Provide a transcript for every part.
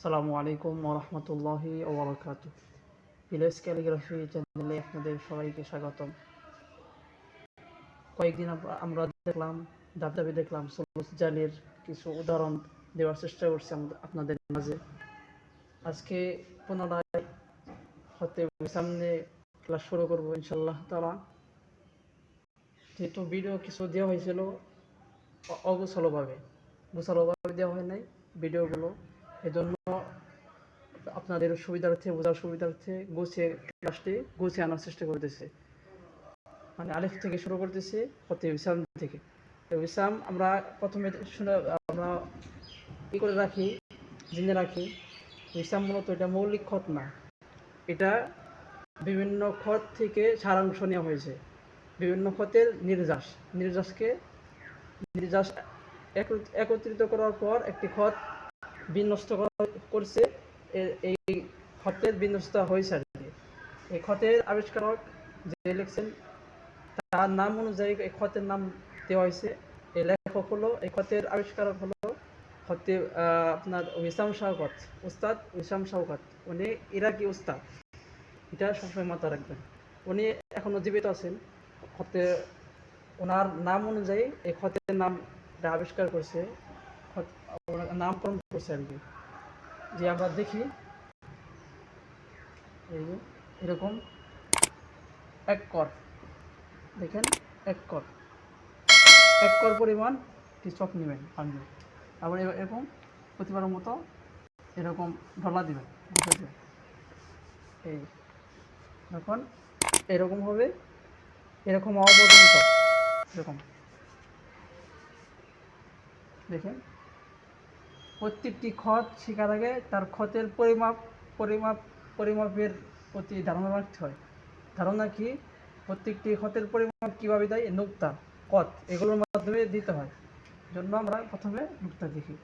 আসসালামু আলাইকুম ওয়া রাহমাতুল্লাহি ওয়া বারাকাতুহু। ভিলেজ ক্যালিগ্রাফি চ্যানেলে আপনাদের সবাইকে স্বাগতম। কয়েকদিন আমরা দেখলাম সবুজ জালির কিছু উদাহরণ দেওয়ার চেষ্টা করছি আপনাদের মাঝে। আজকে পুনরায় হতে সামনে ক্লাস শুরু করব ইনশাআল্লাহ তাআলা। যেহেতু ভিডিও কিছু দেওয়া হয়েছিল গোছালোভাবে দেওয়া হয় নাই ভিডিওগুলো, এজন্য আপনাদের সুবিধার্থে বোঝার সুবিধার্থে গুছিয়ে আনার চেষ্টা করতেছে। মানে আলিফ থেকে শুরু করতেছি, হতে উইসাম থেকে। উইসাম আমরা প্রথমে আমরা করে রাখি, জেনে রাখি উইসাম মূলত এটা মৌলিক খত না, এটা বিভিন্ন খত থেকে সারাংশ নেওয়া হয়েছে। বিভিন্ন খতের নির্যাস একত্রিত করার পর একটি খত বিন্যস্ত করছে। এই খতের বিন্যস্ত হয়েছে আর কি। এই খতের আবিষ্কারক যে লিখছেন তার নাম অনুযায়ী এই খতের নাম দেওয়া হয়েছে। এই লেখক হলো, এই খতের আবিষ্কারক হলো খতে আপনার উস্তাদ উইসাম শাওকাত। উনি ইরাকি উস্তাদ, এটা সবসময় মাথায় রাখবেন। উনি এখনো জীবিত আছেন। খতে ওনার নাম অনুযায়ী এই খতের নামটা আবিষ্কার করছে, নামকরণ করছে আর কি। যে আমরা দেখি এই যে এরকম এক কর, দেখেন এক কর পরিমাণ চক নেবেন আপনি। আবার এরকম প্রতিবারের মতো এরকম ঢলা দিবেন, এই এখন এরকম হবে, এরকম হওয়া পর্যন্ত এরকম দেখেন। প্রত্যেকটি খত শেখার আগে তার খতের পরিমাপের প্রতি ধারণা রাখতে হয়। ধারণা কি? প্রত্যেকটি খতের পরিমাপ কীভাবে দেয়? নুক্তা, কত, এগুলোর মাধ্যমে দিতে হয়। জন্য আমরা প্রথমে নুক্তা দেখি।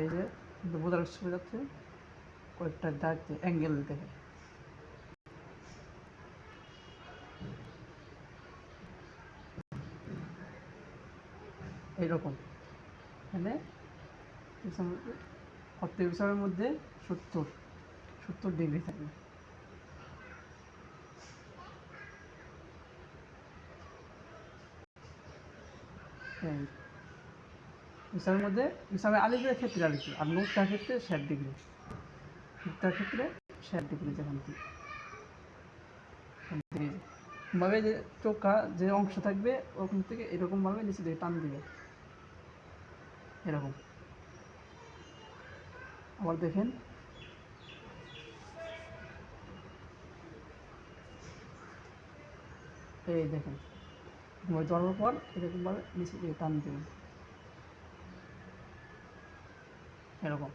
এই যে বোঝার সুবিধার্থে কয়েকটা দাগ অ্যাঙ্গেল দেখে এইরকম। এখানে প্রত্যেক বিষয়ের মধ্যে 70 ডিগ্রি থাকবে। বিষয়ের মধ্যে বিষয় আলিফের ক্ষেত্রে আর কি, আর নুক্তার ক্ষেত্রে 60 ডিগ্রি, যেখান থেকে ভাবে যে চোখা যে অংশ থাকবে ওখান থেকে এরকমভাবে নিচে দিকে টান দিবে এরকম। আবার দেখেন এই দেখেন ধরার পর এরকমভাবে নিচে দিকে টান দেবেন এরকম।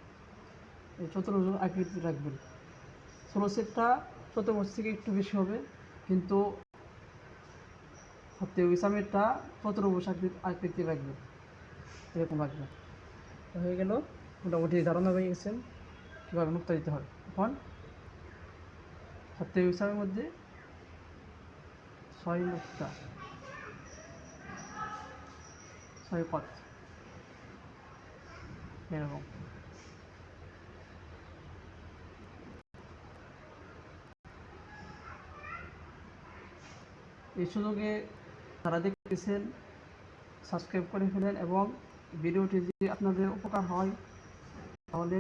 এই চতুর্ভুজ আকৃতি রাখবেন। ষোলো সেটটা চতুর্ভুজ থেকে একটু বেশি হবে, কিন্তু হতে ইসামেরটা চতুর্ভুজ আকৃতি রাখবেন, এরকম রাখবেন। হয়ে গেল, মোটামুটি ধারণা হয়ে গেছেন কীভাবে নুক্তা দিতে হয়। এখন হতে ইসামের মধ্যে 6 নুক্তা, 6 কত এরকম। এই সুযোগে যারা দেখতেছেন সাবস্ক্রাইব করে ফেলেন, এবং ভিডিওটি যদি আপনাদের উপকার হয় তাহলে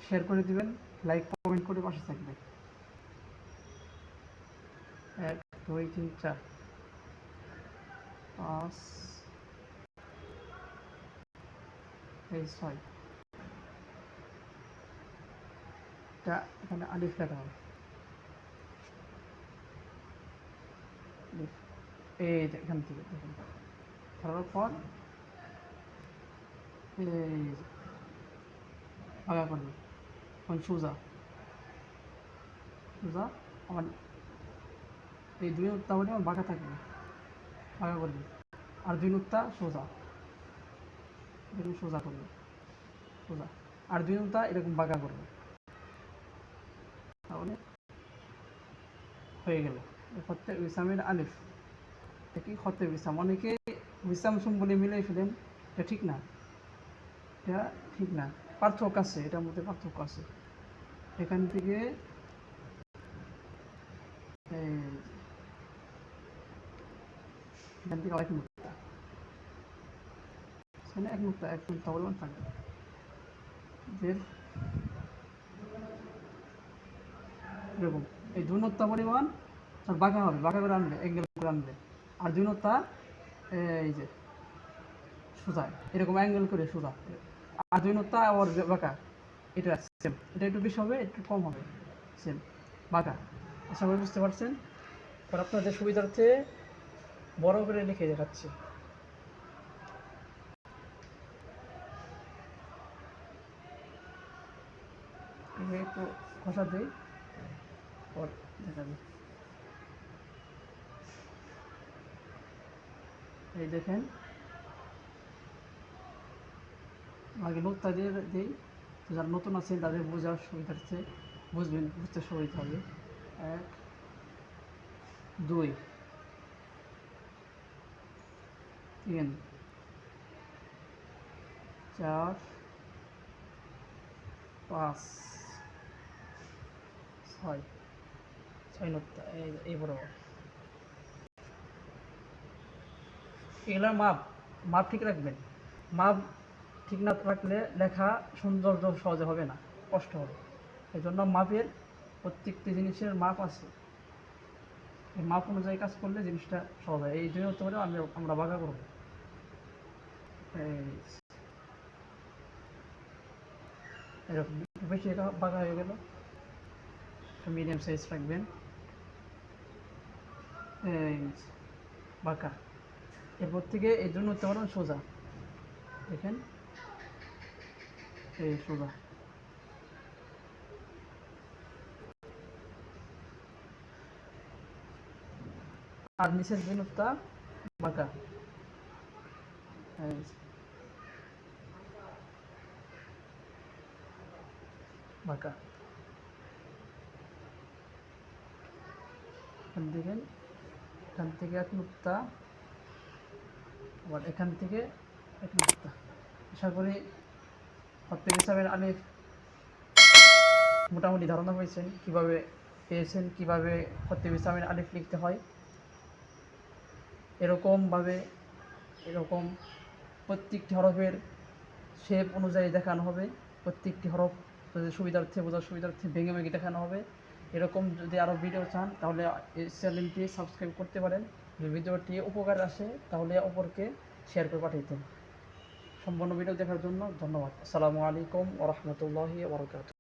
শেয়ার করে দিবেন, লাইক কমেন্ট করে পাশে থাকবেন। 1 2 3 4 5 এই 6 এটা এখানে আলিফ লেখা হবে। এই এখান থেকে দেখুন ধরার পর এই ভাগা করবে, এখন সোজা আমার এই 2 নুক্তা বলে আমার বাঁকা থাকবে, ভাগা করবে। আর 2 নুক্তা সোজা, এরকম সোজা করবে, আর 2 নুক্তা এরকম বাঁকা করবে, তাহলে হয়ে গেল খতে উইসামের আলিফ। একই খতে উইসাম, অনেকে উইসাম সুম বলে মিলাই ফেলেন, এটা ঠিক না। পার্থক্য আছে, এটার মধ্যে পার্থক্য আছে। এখান থেকে এখান থেকে এক নুক্তা, এখানে এক নুক্তা পরিমাণ থাকবে। যে এরকম এই 2 নুক্তা পরিমাণ বাঁকা হবে, বাঁকা করে আনবে, অ্যাঙ্গেল করে আনবে। আর 2 নুক্তা এই যে সোজা, এরকম অ্যাঙ্গেল করে সোজা। আর 2 নুক্তা আবার বাঁকা, এটা সেম। এটা একটু বেশি হবে, একটু কম হবে, সেম বাঁকা। আশা করি বুঝতে পারছেন। আর আপনাদের সুবিধার্থে বড় করে লিখে দেখাচ্ছি। একটু ঘষা দিই, পর দেখাবে। এই দেখেন, আগে নোটটা দিয়ে দিই, যারা নতুন আছেন তাদের বোঝার সুবিধার্থে, বুঝতে সুবিধা হবে। 1 2 3 4 5 6 নোটটা এই বরাবর। এগুলোর মাপ ঠিক রাখবেন। মাপ ঠিক না রাখলে লেখা সৌন্দর্য সহজে হবে না, কষ্ট হবে। এই জন্য মাপের, প্রত্যেকটি জিনিসের মাপ আছে। এই মাপ অনুযায়ী কাজ করলে জিনিসটা সহজ হয়। এই জন্য হতে পারে আমরা বাঁকা করবো। এরকম বেশি এটা বাঁকা হয়ে গেল, মিডিয়াম সাইজ রাখবেন। এই বাঁকা, এরপর থেকে এই জন্য হতে পারবেন সোজা। দেখেন এই সোজা। আর নিচের বিনুটটা বাঁকা, বাঁকা। দেখেন এখান থেকে এক নুক্তা, আবার এখান থেকে এক নুক্তা। আশা করি হরফে হিসাবের আলিফ মোটামুটি ধারণা পেয়েছেন, কিভাবে হরফে হিসাবের আলিফ লিখতে হয়। এরকম প্রত্যেকটি হরফের শেপ অনুযায়ী দেখানো হবে। প্রত্যেকটি হরফ বোঝার সুবিধার্থে ভেঙে ভেঙে দেখানো হবে। এরকম যদি আরও ভিডিও চান তাহলে এই চ্যানেলটি সাবস্ক্রাইব করতে পারেন। যদি ভিডিওটি উপকার আসে তাহলে অপরকে শেয়ার করে পাঠিয়ে দেন। সম্পূর্ণ ভিডিও দেখার জন্য ধন্যবাদ। আসসালামু আলাইকুম ওয়া রাহমাতুল্লাহি ওয়া বারাকাতুহু।